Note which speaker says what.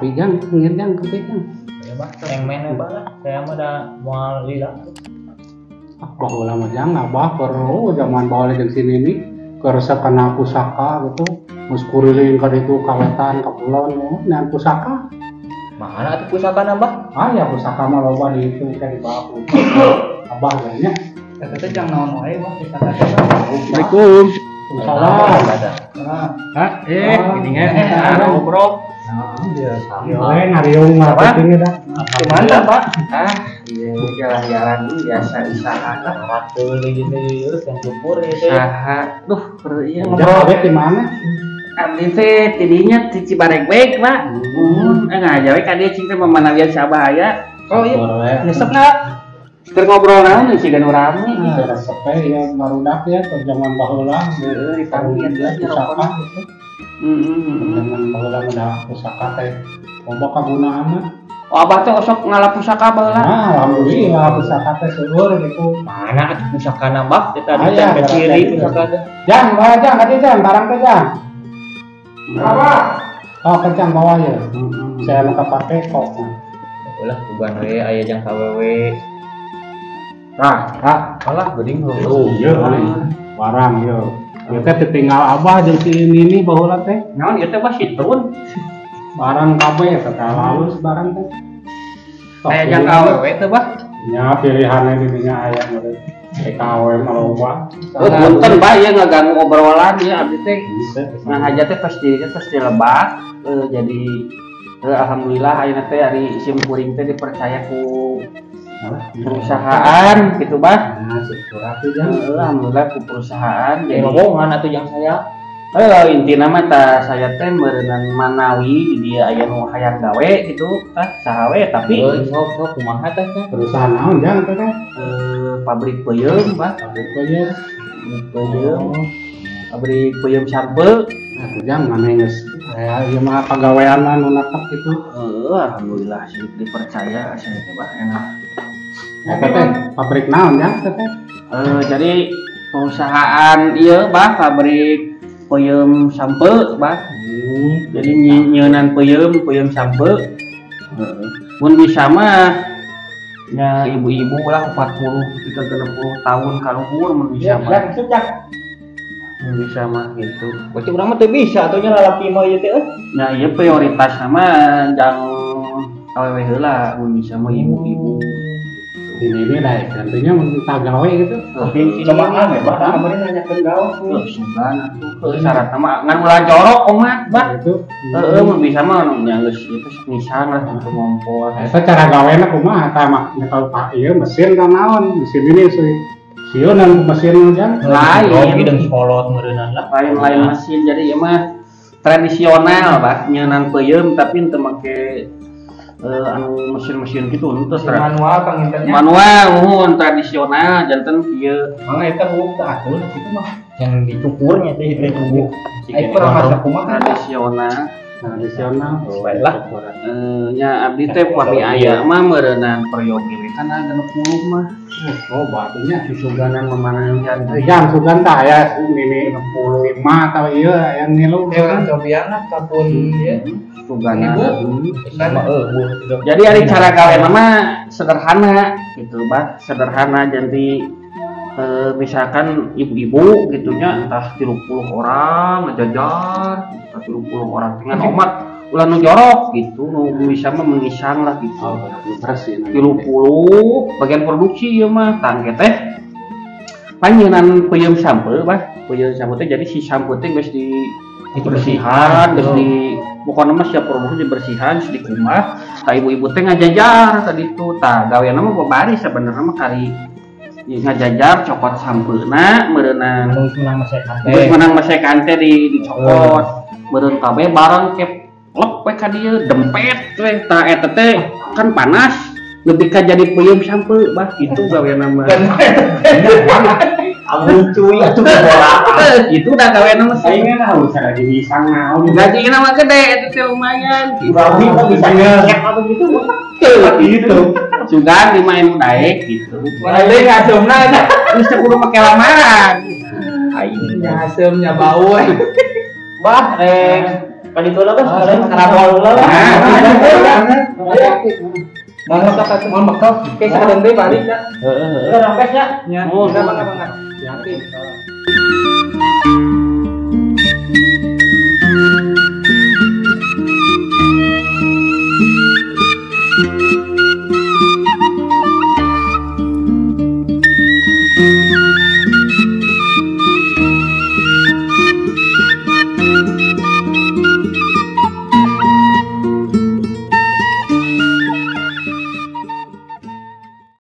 Speaker 1: api jang, ngir jang kopi jang.
Speaker 2: Ya bah, yang main apa lah? Saya mah udah mau lila.
Speaker 1: Baheula mah jang abah perlu zaman baheula jeung sini nih keresep kana pusaka gitu. Mus kuriling ka ditu kawetan ka kulon nean pusaka.
Speaker 2: Mana atuh pusaka nambah?
Speaker 1: Ya pusaka mah loba di itu ka di bawah. Abah nya.
Speaker 3: Eta jang naon wae mah pusaka.
Speaker 1: Assalamualaikum.
Speaker 2: Hah? Ini ada ngobrol.
Speaker 1: Dia ngariung marketing dah.
Speaker 2: Gimana, Pak?
Speaker 3: Iya jalan-jalan biasa usaha lah.
Speaker 2: Ratu gitu yang cukur itu.
Speaker 3: Usaha. Duh, iya
Speaker 1: Ngobrol di mana?
Speaker 3: abdi teh tidinya di Cibaregbek, Pak. Ngajawe ka dieu cing teh memanawian sabahaya. Oh iya. Nyesepna. Keur ngobrol naon sih ganu rame gitu.
Speaker 1: Resepnya ya barudak ya ke zaman baheula.
Speaker 3: Dipanggil lah
Speaker 1: pusaka gitu. Zaman baheula mah pusaka teh loba kagunaanna.
Speaker 3: Oh, abah teh osok ngalah pusaka baheula.
Speaker 1: Alhamdulillah pusaka teh seueur gitu.
Speaker 2: Mana atuh pusaka nambah? Kita di
Speaker 1: Aya,
Speaker 2: tempel kiri
Speaker 1: berarti.
Speaker 2: pusaka teh.
Speaker 1: Jang, bawa jang, kati jang, barang teh jang.
Speaker 3: Apa?
Speaker 1: Oh, kencang bawa ya. Saya mau kepake kok.
Speaker 2: Ulah bukan we aya jang kawewe. Alah geuning
Speaker 1: Oh, iya. Barang yo. Ya teh tinggal abah jeung si ini baheula teh.
Speaker 3: Naon ieu teh Bas Situn?
Speaker 1: Barang kabeh teh halus barang teh.
Speaker 3: Aya jang awewe teh Bas.
Speaker 1: Nya pilihannya di dinya aya meureun. TKW mah loba.
Speaker 3: Punten Pak ieu ngaganggu obrolan ieu abdi teh.
Speaker 1: Bisa.
Speaker 3: Nah aja teh pasti lebak. Jadi alhamdulillah ayeuna teh ari sim kuring teh dipercaya ku perusahaan gitu Bas.
Speaker 1: Nah, syukur atuh jang.
Speaker 3: Alhamdulillah ku perusahaan
Speaker 2: Jadi
Speaker 3: jadi
Speaker 2: ngomongan atuh jang saya.
Speaker 3: intina mah tah saya teh meureunnan manawi di dieu aya nu hayang gawe gitu saha we tapi
Speaker 2: Sok kumaha teh teh?
Speaker 1: Perusahaan naon jang teh teh?
Speaker 3: pabrik peuyeum Bas.
Speaker 1: Pabrik aja.
Speaker 3: Peuyeum pabrik peuyeum sampel.
Speaker 1: Nah, jang mana geus aya ieu mah pagawean anu natep gitu.
Speaker 3: Alhamdulillah sih dipercaya saya teh Bas enak.
Speaker 1: Eta teh pabrik naon jang teh teh?
Speaker 3: Jadi perusahaan ieu Bas pabrik peuyeum sampel Bas. Jadi nyeunan peuyeum sampel. Mun bisa mah nya ibu-ibu lah 40 hingga 60 tahun kaluhur mun bisa mah. Mun bisa mah gitu.
Speaker 2: Berarti urang mah teu bisa atuh nya lalaki mah ieu teh.
Speaker 3: Nah, ieu prioritas sama jang awewe heula mun bisa mah ibu-ibu.
Speaker 1: Ini lah gantinya mun gawe gitu.
Speaker 2: Cobaan ya, Bah. Kemarin nanyakeun gawe.
Speaker 3: Sugan atuh syaratna mah ngan ulah jorok omat Bas.
Speaker 1: Itu.
Speaker 3: Mun bisa mah nya geus ieu teh nisan lah untuk ngompol.
Speaker 1: Eta cara gawena kumaha tah mak kalau pak ieu mesin ka naon? Mesin ini sieun mesin jang.
Speaker 3: Lain.
Speaker 2: Jeung kolot meureunna lah.
Speaker 3: Lain mesin jadi ieu mah tradisional Bas nyeunan peuyeum tapi teu make anu mesin-mesin gitu untuk
Speaker 2: Manual Kang internet.
Speaker 3: manual tradisional janten kieu
Speaker 2: Mangga eta bubuk teh atuh kitu mah. Yang dicukurnya teh itu bubuk.
Speaker 3: Ai
Speaker 2: kurang masak kumaha
Speaker 3: tradisional
Speaker 1: Tradisional.
Speaker 2: Lah.
Speaker 3: nya abdi teh pami aya mah meureunan peryogi we kan ada 60 mah
Speaker 1: Oh, batunya.
Speaker 3: disuganan memanangan
Speaker 1: Jang sugan tah aya ini 65 atau ieu yang ngilu.
Speaker 2: cobiana kapun ya.
Speaker 3: suganan
Speaker 2: Sama
Speaker 3: jadi ari cara gawe mah sederhana gitu Bas sederhana jadi misalkan ibu-ibu gitunya entah 30 orang ngejajar entah 30 orang dengan omat ulah nu jorok gitu nu bisa mah mengisang lah gitu.
Speaker 1: Oh, bersih.
Speaker 3: 30 bagian produksi ya mah tangke teh panjeunan peuyeum sampel Bas peuyeum sampel teh jadi si sampel teh geus dibersihan geus di pokona mah siap produksi dibersihan geus dikumbah ka ibu-ibu teh ngajajar tadi tuh tah gaweana mah babari sebenarnya mah kari ngajajar cokot sampeuna meureunna geus menang masekan teh dicokot meureun kabeh barang ke lep we ka dieu dempet we tah eta teh kan panas lebih ka jadi peuyeum sampel Bas gitu gaweana mah
Speaker 2: cuy atuh bola.
Speaker 3: Itu udah gaweana mah
Speaker 1: Saingan harus ada di pisang naon.
Speaker 3: gajinya mah gede itu teh lumayan gitu.
Speaker 2: Berarti kok bisa ngecek atau gitu mah.
Speaker 1: Gitu.
Speaker 3: Sugan dimain daek gitu.
Speaker 2: Ada ngasumna ada.
Speaker 3: Terus teh kudu make lamaran.
Speaker 2: Aing ngasumnya bau. Bah Kan itu lah Bos, karabol lah.
Speaker 4: Mau mekok, kayak sedang deh balik ya.
Speaker 2: Udah rampes ya.
Speaker 4: Ya,
Speaker 3: Oh,
Speaker 4: enggak. Yakin.